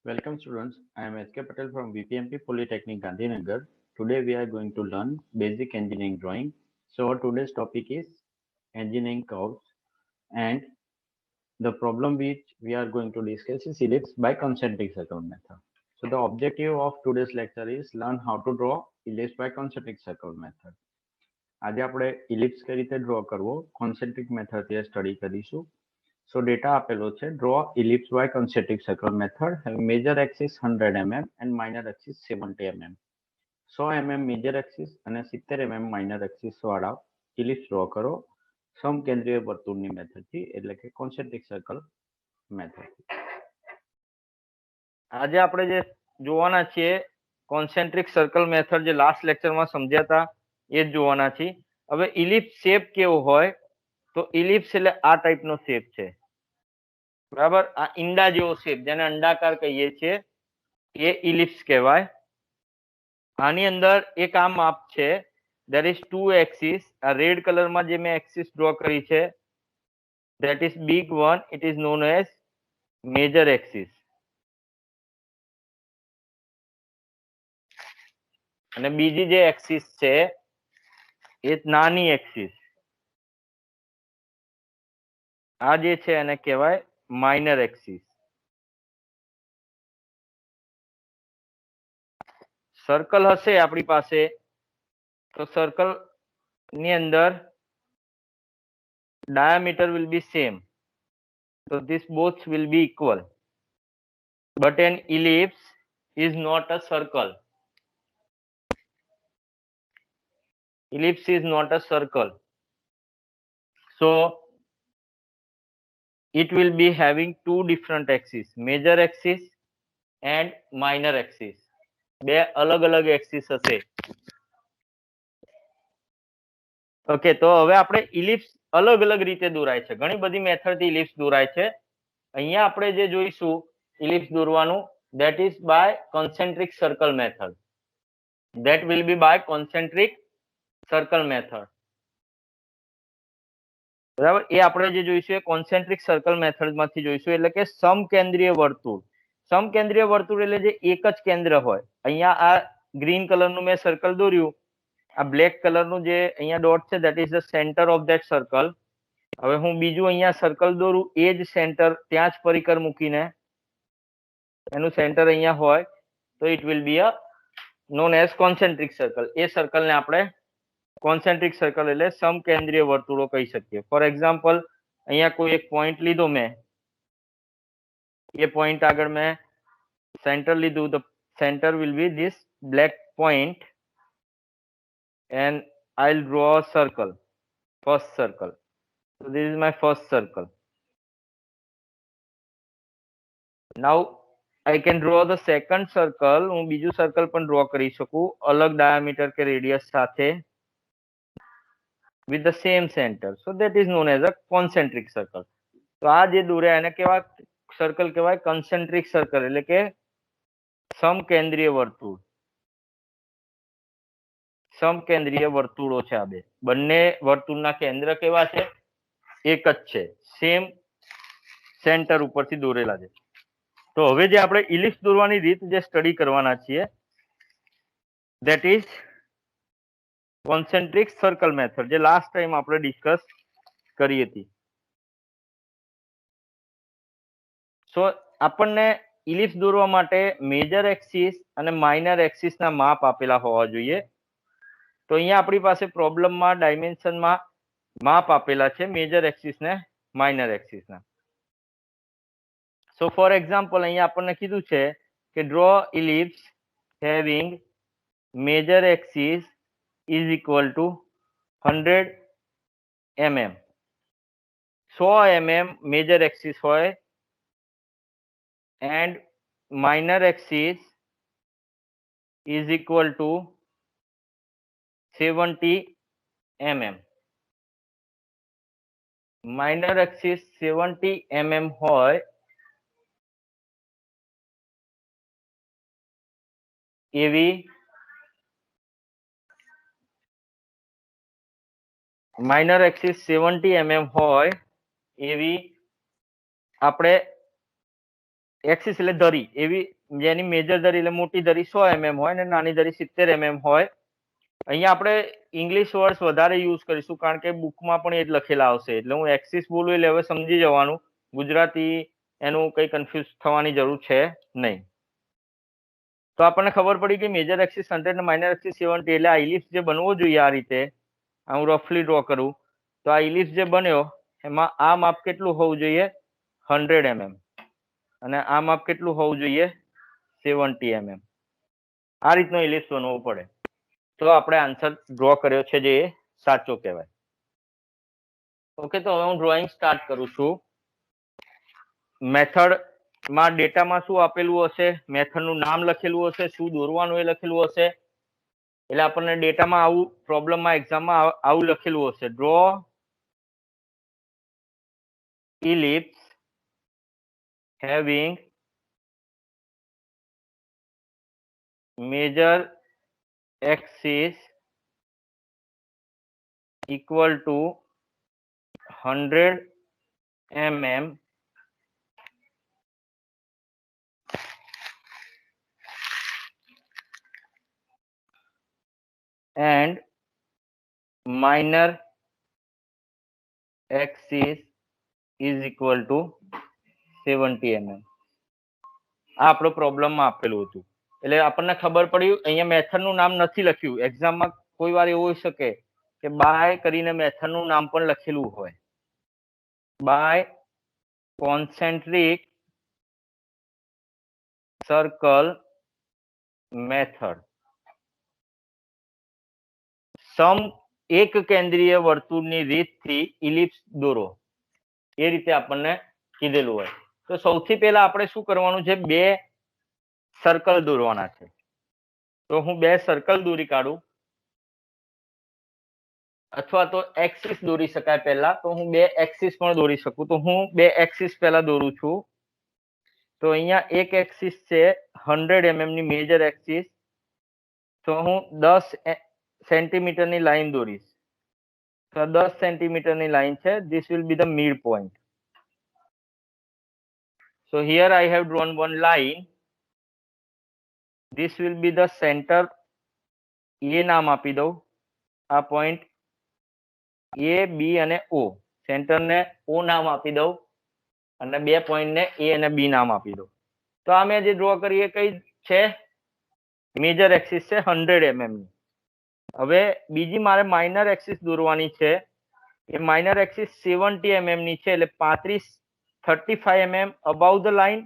Welcome students, I am SK Patel from VPMP Polytechnic Gandhinagar. Today we are going to learn basic engineering drawing. So today's topic is engineering curves, and the problem which we are going to discuss is ellipse by concentric circle method. So the objective of today's lecture is learn how to draw ellipse by concentric circle method. આજે આપણે ellipse કઈ રીતે draw કરવો concentric method થી study કરીશું. So data આપેલો છે draw ellipse by concentric circle method having major axis 100 mm and minor axis 70 mm. 100 mm major axis અને 70 mm minor axis વાળા ellipse draw કરો સમકેન્દ્રીય વર્તુળની મેથડથી એટલે કે concentric circle method. આજે આપણે જે જોવાના છીએ કોન્સેન્ટ્રિક સર્કલ મેથડ જે લાસ્ટ લેક્ચરમાં સમજ્યા એ જ જોવાના છીએ. હવે ઇલિપ્સ શેપ કેવો હોય તો ઇલિપ્સ એટલે આ ટાઈપનો શેપ છે, બરાબર. આ ઈંડા જેવો શેપ જેને અંડાકાર કહીએ છીએ એ ઇલિપ્સ કહેવાય. આની અંદર એક આ માપ છે, there is two axis. આ રેડ કલરમાં જે મેં એક્સિસ ડ્રો કરી છે that is big one, it is known as major axis. અને બીજી જે એક્સિસ છે એ નાની એક્સિસ, આ જે છે એને કહેવાય માઇનર એક્સિસ. સર્કલ હશે આપણી પાસે તો સર્કલ ની અંદર diameter will be same, so this both will be equal, but an ellipse is not a circle. Ellipse is not a circle, so it will be having two different axes, major axis and minor axis. બે અલગ અલગ axis હશે. Okay, તો હવે આપણે ellipse અલગ અલગ રીતે દોરાય છે, ઘણી બધી મેથડથી ઇલિપ્સ દોરાય છે. અહીંયા આપણે જે જોઈશું ઇલિપ્સ દોરવાનું that is by concentric circle method. That will be by concentric circle method. બરાબર, એ આપણે જે જોઈશું એ કોન્સેન્ટ્રિક સર્કલ મેથડ માંથી જોઈશું, એટલે કે સમકેન્દ્રીય વર્તુળ. સમકેન્દ્રીય વર્તુળ એટલે જે એક જ કેન્દ્ર હોય. અહીંયા આ ગ્રીન કલરનું મેં સર્કલ દોર્યું, આ બ્લેક કલરનું જે અહીંયા ડોટ છે that is the center of that circle. હવે હું બીજું અહીંયા સર્કલ દોરું એ જ સેન્ટર ત્યાં જ પરિકર મૂકીને એનું સેન્ટર અહીંયા હોય તો it will be a known as concentric circle. એ સર્કલને આપણે કોન્સેન્ટ્રિક સર્કલ એટલે સમકેન્દ્રીય વર્તુળો કહી શકીએ. ફોર એક્ઝામ્પલ અહીંયા કોઈ એક પોઈન્ટ લીધો મેં, એ પોઈન્ટ આગળ મેં સેન્ટર લીધું, તો centre will be this black point and I'll draw a circle, first circle. So this is my first circle. Now I can draw the second circle. હું બીજું સર્કલ પણ ડ્રો કરી શકું અલગ ડાયામીટર કે રેડિયસ સાથે with the same center. So that is known as a concentric circle. તો આ જે દોર્યા એને કેવા સર્કલ કહેવાય? concentric circle, એટલે કે સમકેન્દ્રીય વર્તુળ. સમકેન્દ્રીય વર્તુળો છે આ બે. બંને વર્તુળના કેન્દ્ર કેવા છે? એક જ છે, સેમ સેન્ટર ઉપરથી દોરેલા છે. તો હવે જે આપણે ઇલિપ્સ દોરવાની રીત જે સ્ટડી કરવાના છીએ that is concentric circle method, જે લાસ્ટ ટાઈમ આપણે ડિસ્કસ કરી હતી. સો આપણને ઇલિપ્સ દોરવા માટે મેજર એક્સિસ અને માઇનર એક્સિસના માપ આપેલા હોવા જોઈએ. તો અહીંયા આપણી પાસે પ્રોબ્લેમમાં ડાયમેન્શનમાં માપ આપેલા છે મેજર એક્સિસ ને માઇનર એક્સિસના. સો ફોર એક્ઝામ્પલ અહીંયા આપણને કીધું છે કે draw ellipse having major axis is equal to 100 mm. 100 mm major axis હોય and minor axis is equal to 70 mm. Minor axis 70 mm હોય એવી માઇનર એક્સિસ 70 mm હોય એવી આપણે एक्सिस એટલે ધરી, એવી જેની મેજર ધરી એટલે મોટી ધરી 100 mm હોય અને નાની ધરી 70 mm હોય. અહીંયા આપણે ઇંગ્લિશ વર્ડ્સ વધારે યુઝ કરીશું કારણ કે બુકમાં પણ એ જ લખેલા આવશે, એટલે હું એક્સિસ બોલું એટલે હવે સમજી જવાનું, ગુજરાતી એનું કઈ કન્ફ્યુઝ થવાની જરૂર છે નહીં. તો આપણને ખબર પડી કે મેજર એક્સિસ 100 અને માઇનર એક્સિસ 70, એટલે આ ઇલિપ્સ જે બનવો જોઈએ આ રીતે, હું રફલી ડ્રો કરું તો આ ઇલિપ્સ જે બન્યો એમાં આ માપ કેટલું હોવું જોઈએ 100 mm અને આ માપ કેટલું હોવું જોઈએ 70 mm. આ રીતનો ઇલિપ્સ બનવો પડે તો આપણે આન્સર ડ્રો કર્યો છે જે સાચો કહેવાય. ઓકે, તો હવે હું ડ્રોઈંગ સ્ટાર્ટ કરું છું. મેથડ માં ડેટામાં શું આપેલું હશે, મેથડ નું નામ લખેલું હશે, શું દોરવાનું એ લખેલું હશે, એટલે આપણને ડેટામાં આવું પ્રોબ્લેમમાં એક્ઝામમાં આવું લખેલું હશે, draw ellipse having major axis equal to 100 mm and minor axis is equal to 70 mm. આ આપણો પ્રોબ્લેમમાં આપેલું હતું, એટલે આપણને ખબર પડ્યું. અહીંયા મેથડનું નામ નથી લખ્યું, એક્ઝામમાં કોઈ વાર એવું હોઈ શકે કે બાય કરીને મેથડનું નામ પણ લખેલું હોય, બાય કોન્સેન્ટ્રિક સર્કલ મેથડ. સમ એક કેન્દ્રીય વર્તુળની રીતથી ઇલિપ્સ દોરો, એ રીતે આપણને કીધેલું હોય. તો સૌથી પહેલા આપણે શું કરવાનું છે, બે સર્કલ દોરવાના છે. તો હું બે સર્કલ દોરી કાઢું, અથવા તો એક્સિસ દોરી શકાય પહેલા, તો હું બે એક્સિસ પણ દોરી શકું. તો હું બે એક્સિસ પહેલા દોરું છું. તો અહીંયા એક એક્સિસ છે 100 mm ની મેજર એક્સિસ, તો હું 10 સેન્ટીમીટરની લાઈન દોરીશ. તો 10 સેન્ટીમીટરની લાઈન છે, this will be the mid point. So here I have drawn one line, this will be the center, એ નામ આપી દઉં, આ પોઈન્ટ A, B અને O, સેન્ટર ને O નામ આપી દઉં અને બે પોઈન્ટ ને A અને B નામ આપી દઉં. તો આ મેં જે ડ્રો કરી એ કઈ છે, મેજર એક્સિસ છે 100 mm ની. હવે બીજી મારે માઇનર એક્સિસ દોરવાની છે, એ માઇનર એક્સિસ 70 mm ની છે, એટલે 35 mm above the line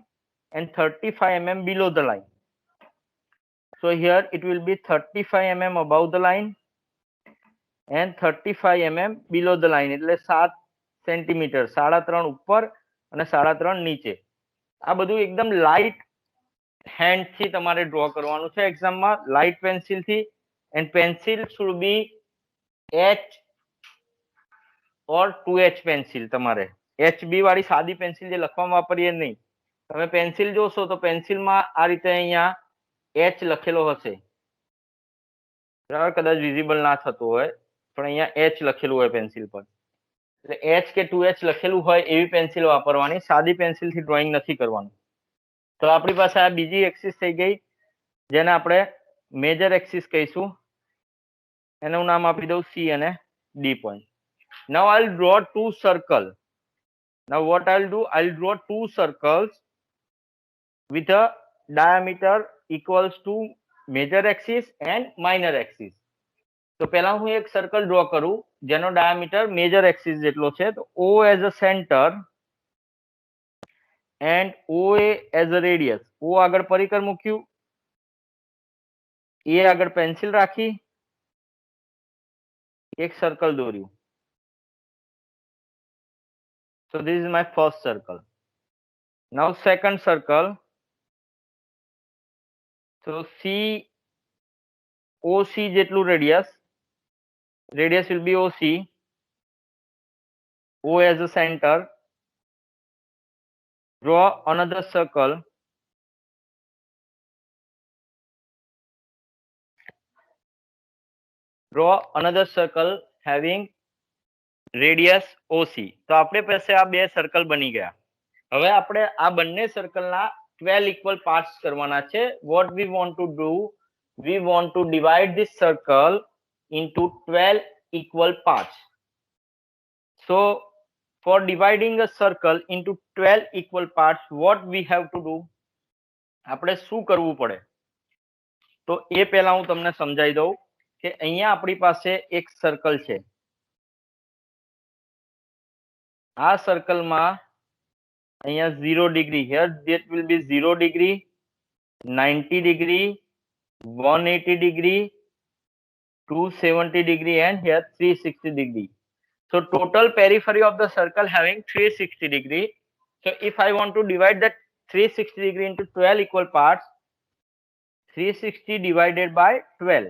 and 35 mm below the line. So here it will be 35 mm above the line and 35 mm below the line, એટલે 7 સેન્ટીમીટર, 3.5 ઉપર અને 3.5 નીચે. આ બધું એકદમ લાઇટ હેન્ડ થી તમારે ડ્રો કરવાનું છે એક્ઝામમાં, લાઇટ પેન્સિલ થી. And pencil should be H or 2H pencil. તમારે HB વાળી સાદી પેન્સિલ જે લખવામાં વાપરીએ નહીં. તમે પેન્સિલ જોશો તો પેન્સિલમાં આ રીતે અહીંયા H લખેલો હશે, બરાબર, કદાચ વિઝિબલ ના થતો હોય પણ અહીંયા H લખેલું હોય પેન્સિલ પર, એટલે H કે 2H લખેલું હોય એવી પેન્સિલ વાપરવાની, સાદી પેન્સિલ થી ડ્રોઈંગ નથી કરવાનું. તો આપણી પાસે આ બીજી એક્સિસ થઈ ગઈ, જેને આપણે મેજર એક્સિસ કહીશું, એનું નામ આપી દઉં C અને D point. Now I'll draw two circle. Now what I'll do, I'll draw two circles with a diameter equals to major axis and minor axis. તો પહેલા હું એક સર્કલ ડ્રો કરું જેનો ડાયામીટર મેજર એક્સિસ જેટલો છે. તો O as a center and OA as a radius. O આગળ પરિકર મૂક્યું, A આગળ પેન્સિલ રાખી, એક સર્કલ દોર્યું. So this is my first circle. Now second circle. So OC જેટલું radius will be OC. O as a center. Draw another circle. Draw another circle having radius OC. તો આપણે પાસે આ બે circle બની ગયા. હવે આપણે આ બંને સર્કલના 12 equal parts કરવાના છે. What we want to do, we want to divide this circle into 12 equal parts. So for dividing a circle into 12 equal parts, what we have to do, આપણે શું કરવું પડે? તો એ પહેલા હું તમને સમજાવી દઉં કે અહીંયા આપણી પાસે એક સર્કલ છે. આ સર્કલમાં અહીંયા 0 degree, here that will be 0 degree, 90 degree, 180 degree, 270 degree, and here 360 degree. So total periphery of the circle having 360 degree. So if I want to divide that 360 degree into 12 equal parts, 360 divided by 12,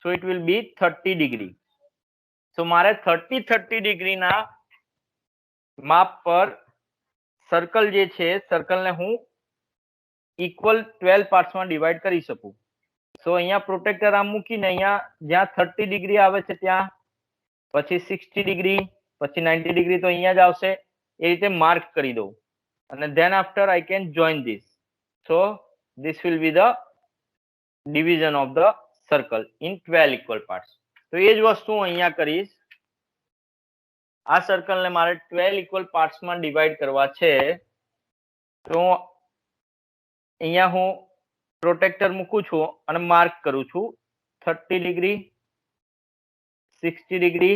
so it will be 30 degree. So મારે 30 degree ના માપ પર circle જે છે સર્કલને હું equal 12 પાર્ટ્સમાં divide કરી શકું. સો અહીંયા પ્રોટેક્ટર આમ મૂકીને અહીંયા જ્યાં 30 ડિગ્રી આવે છે ત્યાં પછી 60 ડિગ્રી પછી 90 ડિગ્રી તો અહીંયા જ આવશે, એ રીતે માર્ક કરી દઉં અને then after I can join this. So this will be the division of the circle in 12 equal parts. તો એ જ વસ્તુ હું અહીંયા કરીશ. આ સર્કલને મારે 12 ઇક્વલ પાર્ટ્સમાં ડિવાઈડ કરવા છે. તો અહીંયા હું પ્રોટેક્ટર મૂકું છું અને માર્ક કરું છું 30 degree, 60 degree,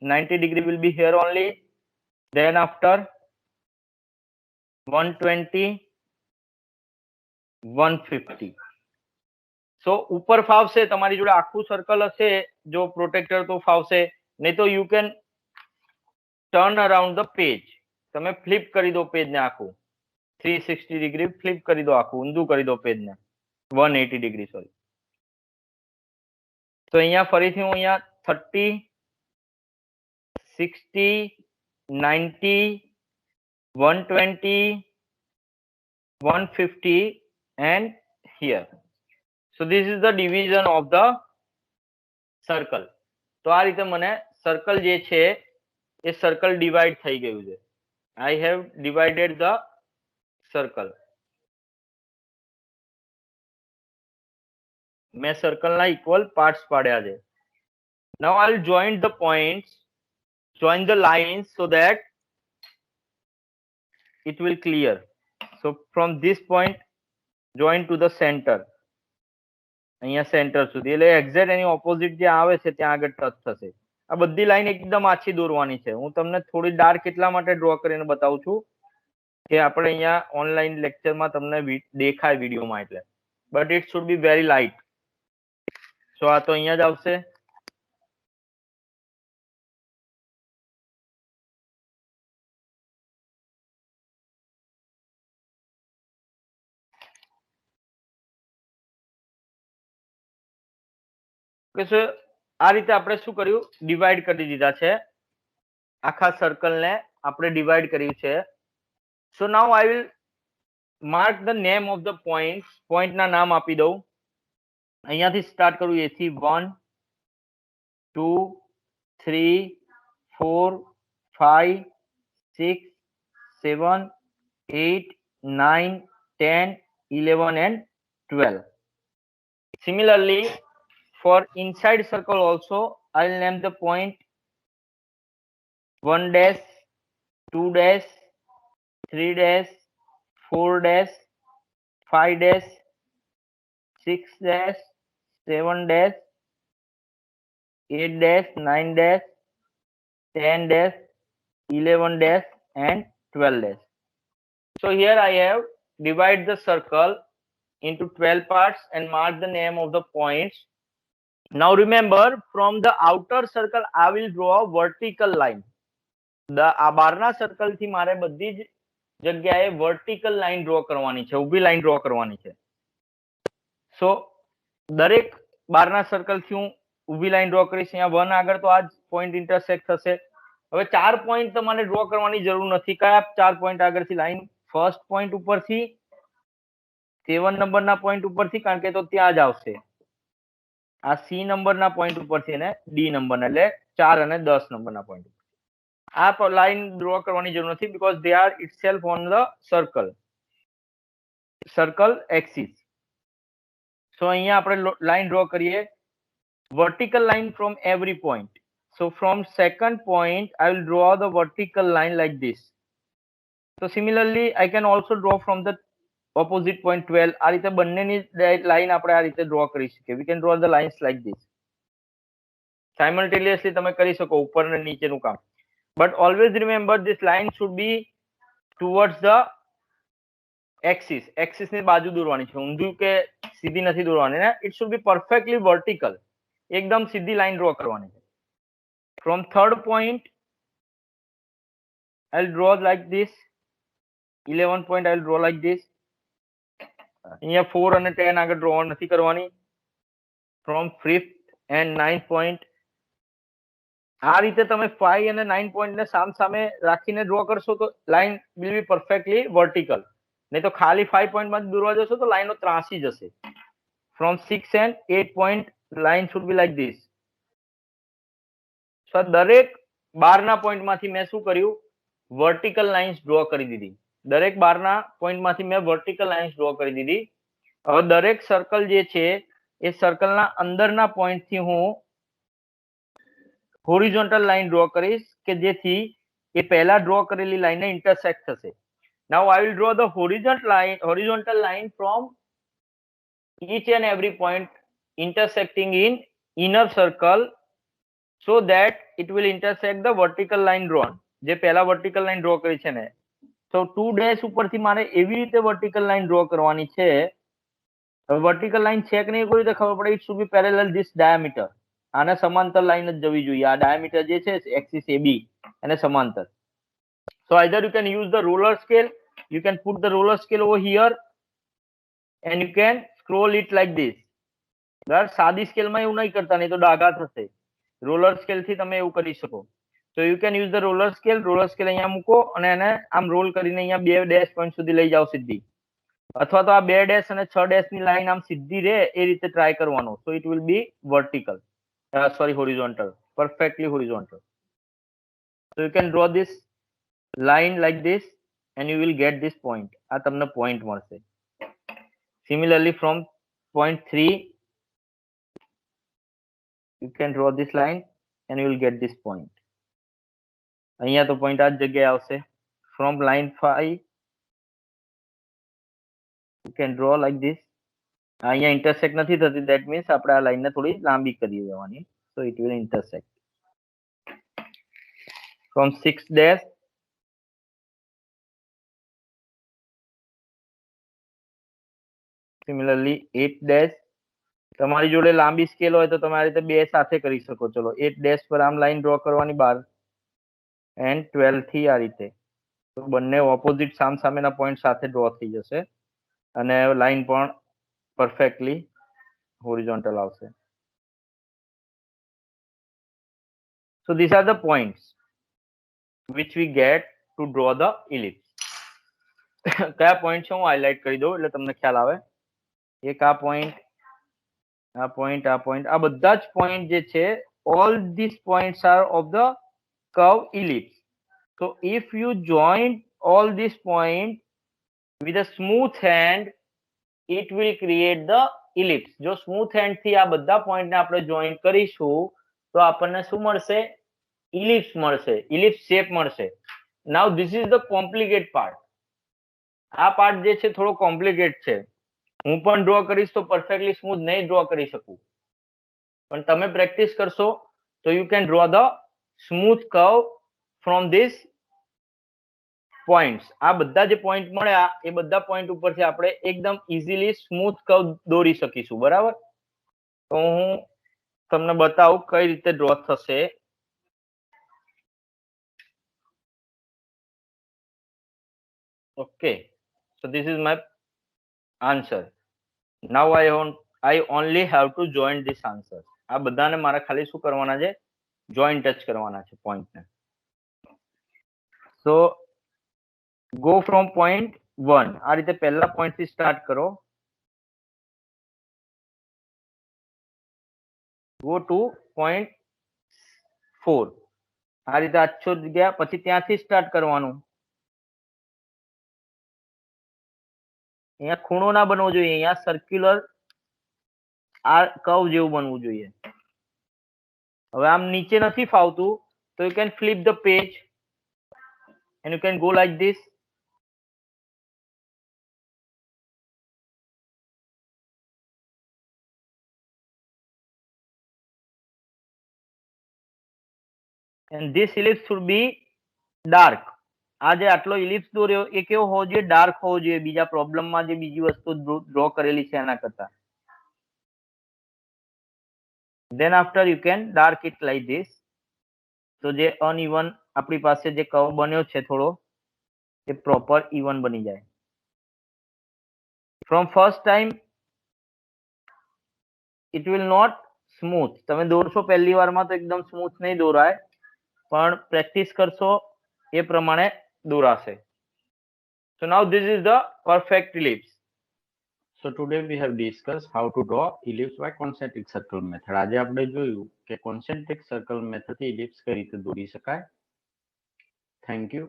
90 degree will be here only. Then after 120, 150. So ઉપર ફાવશે તમારી જોડે આખું સર્કલ હશે જો પ્રોટેક્ટર તો ફાવશે, નહીં તો you can turn around the page. તમે ફ્લિપ કરી દો પેજ ને આખું 360 ડિગ્રી ફ્લિપ કરી દો, આખું ઊંધું કરી દો પેજ ને 180 ડિગ્રી સોરી. તો અહીંયા ફરીથી હું અહીંયા 30, 60, 90, 120, 150 and here. So this is the division of the circle. તો આ રીતે મને સર્કલ જે છે એ સર્કલ ડિવાઈડ થઈ ગયું છે. I have divided the circle. મેં સર્કલના ઇક્વલ પાર્ટ્સ પાડ્યા છે. Now I'll join the points, join the lines so that it will clear. So from this point join to the center. અહીંયા centre સુધી, એટલે exact એની opposite જે આવે છે ત્યાં આગળ ટચ થશે. આ બધી લાઈન એકદમ આછી દોરવાની છે. હું તમને થોડી ડાર્ક એટલા માટે ડ્રો કરીને બતાવું છું કે આપણે અહીંયા ઓનલાઈન લેક્ચરમાં તમને દેખાય વિડીયોમાં, એટલે but it should be very light. So આ તો અહીંયા જ આવશે. આ રીતે આપણે શું કર્યું, ડિવાઈડ કરી દીધા છે આખા સર્કલને, આપણે ડિવાઈડ કર્યું છે. So now I will mark the name of the point. પોઈન્ટના નામ આપી દઉં. અહીંયાથી સ્ટાર્ટ કરું, A થી 1, 2, 3, 4, 5, 6, 7, 8, 9, 10, 11 and 12. Similarly, for inside circle also, I'll name the point 1 dash, 2 dash, 3 dash, 4 dash, 5 dash, 6 dash, 7 dash, 8 dash, 9 dash, 10 dash, 11 dash and 12 dash. So here I have divided the circle into 12 parts and mark the name of the points. Now remember, from the outer circle I will draw a vertical line. આ બહારના circle થી મારે બધી જ જગ્યાએ vertical line draw કરવાની છે, ઊભી લાઈન ડ્રો કરવાની છે. સો દરેક બહારના સર્કલ થી હું ઊભી લાઈન ડ્રો કરીશ. અહીંયા 1 આગળ તો આ જ પોઈન્ટ ઇન્ટરસેક્ટ થશે. હવે 4 પોઈન્ટ તમારે ડ્રો કરવાની જરૂર નથી. કયા 4 પોઈન્ટ આગળથી લાઈન? ફર્સ્ટ પોઈન્ટ ઉપરથી 7 નંબરના પોઈન્ટ ઉપરથી, કારણ કે તો ત્યાં જ આવશે. આ C નંબરના પોઈન્ટ ઉપરથી અને D નંબરના, એટલે 4 અને 10 નંબરના પોઈન્ટ. આ લાઈન ડ્રો કરવાની જરૂર નથી, because they are itself on the circle. circle axis. So અહીંયા આપણે line draw કરીએ, vertical line from every point. So from second point I will draw the vertical line like this. So similarly I can also draw from the opposite point 12. આ રીતે બંનેની line આપણે આ રીતે draw કરી શકીએ. We can draw the lines like this. Simultaneously તમે કરી શકો ઉપર અને નીચેનું કામ. But always remember this line should be towards the axis. Axis ની બાજુ દોરવાની છે, ઊંધું કે સીધી નથી દોરવાની ને. It should be perfectly vertical. એકદમ સીધી લાઈન ડ્રો કરવાની છે. From third point I'll draw like this. 11 point I'll draw like this. અહીંયા 4 અને 10 આગળ ડ્રો નથી કરવાની. From 5th and 9th point આ રીતે તમે 5 અને 9 પોઈન્ટ ને સામ સામે રાખીને ડ્રો કરશો તો line will be perfectly vertical. નહીં તો ખાલી 5 પોઈન્ટ માં દોરવા જશો તો લાઈનો ત્રાસી જશે. From 6 and 8 point line should be like this. So દરેક 12 ના પોઈન્ટ માંથી મેં શું કર્યું, વર્ટિકલ લાઇન્સ ડ્રો કરી દીધી. દરેક 12 ના પોઈન્ટ માંથી મેં વર્ટિકલ લાઇન્સ ડ્રો કરી દીધી. હવે દરેક સર્કલ જે છે એ સર્કલના અંદરના પોઈન્ટ થી હું હોરિઝોન્ટલ લાઈન ડ્રો કરીશ કે જેથી એ પહેલા ડ્રો કરેલી લાઈનને ઇન્ટરસેક્ટ થશે. Now I will draw the horizontal line from each and every point intersecting in inner circle so that it will intersect the vertical line drawn. જે પહેલા vertical line draw કરી છે ને, so 2 dash ઉપરથી મારે એવી રીતે vertical line draw કરવાની છે. vertical line છે કે નહીં કોઈ રીતે ખબર પડે? It should be parallel this diameter. આને સમાંતર લાઈન જ જવી જોઈએ. આ ડાયામીટર જે છે એક્સિસ AB એને સમાંતર. So either you can use the roller scale, you can put the roller scale over here and you can scroll it like this. બરાબર, સાદી સ્કેલમાં એવું નહીં કરતા, નહીં તો ડાઘા થશે. રોલર સ્કેલ થી તમે એવું કરી શકો. So you can use the roller scale. Roller scale અહીંયા મૂકો અને એને આમ રોલ કરીને અહીંયા 2 ડેશ પોઈન્ટ સુધી લઈ જાઓ સીધી. અથવા તો આ 2 ડેશ અને 6 ડેશ ની લાઈન આમ સીધી રહે એ રીતે ટ્રાય કરવાનો. So it will be vertical. Horizontal, perfectly horizontal. So you can draw this line like this and you will get this point. આ તમને point મળશે. Similarly from point 3 you can draw this line and you will get this point. અહીંયા તો point આ જ જગ્યાએ આવશે. From line 5 you can draw like this. અહીંયા intersect નથી થતી, that means આપણે આ લાઈનને થોડી લાંબી કરી દેવાની. So it will intersect. From 6 dash similarly 8 dash. તમારી જોડે લાંબી સ્કેલ હોય તો તમે આ રીતે બે સાથે કરી શકો. ચલો 8 ડેશ પર આમ લાઈન ડ્રો કરવાની 12 and 12 થી આ રીતે. તો બંને ઓપોઝિટ સામ સામેના પોઈન્ટ સાથે ડ્રો થઈ જશે અને લાઈન પણ perfectly horizontal આવશે. So these are the points which we get to draw the ellipse. કયા પોઈન્ટ છે હું હાઇલાઇટ કરી દઉં એટલે તમને ખ્યાલ આવે. એક આ પોઈન્ટ, આ પોઈન્ટ, આ પોઈન્ટ, આ બધા જ પોઈન્ટ જે છે, all these points are of the curve ellipse. So if you join all these points with a smooth hand, it will create the ellipse. જો સ્મૂથ હેન્ડ થી આ બધા પોઈન્ટ ને આપણે જોઈન કરીશું તો આપણને શું મળશે? ઇલિપ્સ મળશે, ઇલિપ્સ શેપ મળશે. Now this is the complicate part. આ પાર્ટ જે છે થોડો કોમ્પ્લિકેટ છે. હું પણ ડ્રો કરીશ તો પરફેક્ટલી સ્મૂથ નહીં ડ્રો કરી શકું, પણ તમે પ્રેક્ટિસ કરશો તો you can draw the smooth curve from this points. આ બધા જે પોઈન્ટ મળ્યા એ બધા પોઈન્ટ ઉપરથી આપણે એકદમ ઇઝીલી સ્મૂથ કર્વ દોરી શકીશું. બરાબર, તો હું તમને બતાવું કઈ રીતે ડ્રો થશે. Okay, so this is my answer. Now I only have to join this answer. આ બધાને મારે ખાલી શું કરવાના છે? જોઈન ટચ કરવાના છે પોઈન્ટ ને. So go from point 1. આ રીતે પહેલા પોઈન્ટ થી સ્ટાર્ટ કરો. Go to point 4. આ રીતે આછો જગ્યા, પછી ત્યાંથી સ્ટાર્ટ કરવાનું. અહીંયા ખૂણો ના બનવો જોઈએ, અહીંયા સર્ક્યુલર આ કર્વ જેવું બનવું જોઈએ. હવે આમ નીચે નથી ફાવતું તો you can flip the page and you can go like this. And this ellipse should be dark. આ જે આટલો ઇલિપ્સ દોર્યો એ કેવો હોવો જોઈએ? ડાર્ક હોવો જોઈએ, બીજા પ્રોબ્લેમમાં જે બીજી વસ્તુ ડ્રો કરેલી છે એના કરતા. Then after you can dark it like this. તો જે અનઇવન આપણી પાસે જે કર્વ બન્યો છે થોડો એ પ્રોપર ઇવન બની જાય. From first time it will not smooth. તમે દોરશો પહેલી વારમાં તો એકદમ સ્મૂથ નહીં દોરાય, પણ પ્રેક્ટિસ કરશો એ પ્રમાણે દોરાશે. So now this is the perfect ellipse. So today we have discussed how to draw ellipse by concentric circle method. આજે આપણે જોયું કે concentric circle method થી ellipse કઈ રીતે દોરી શકાય. Thank you.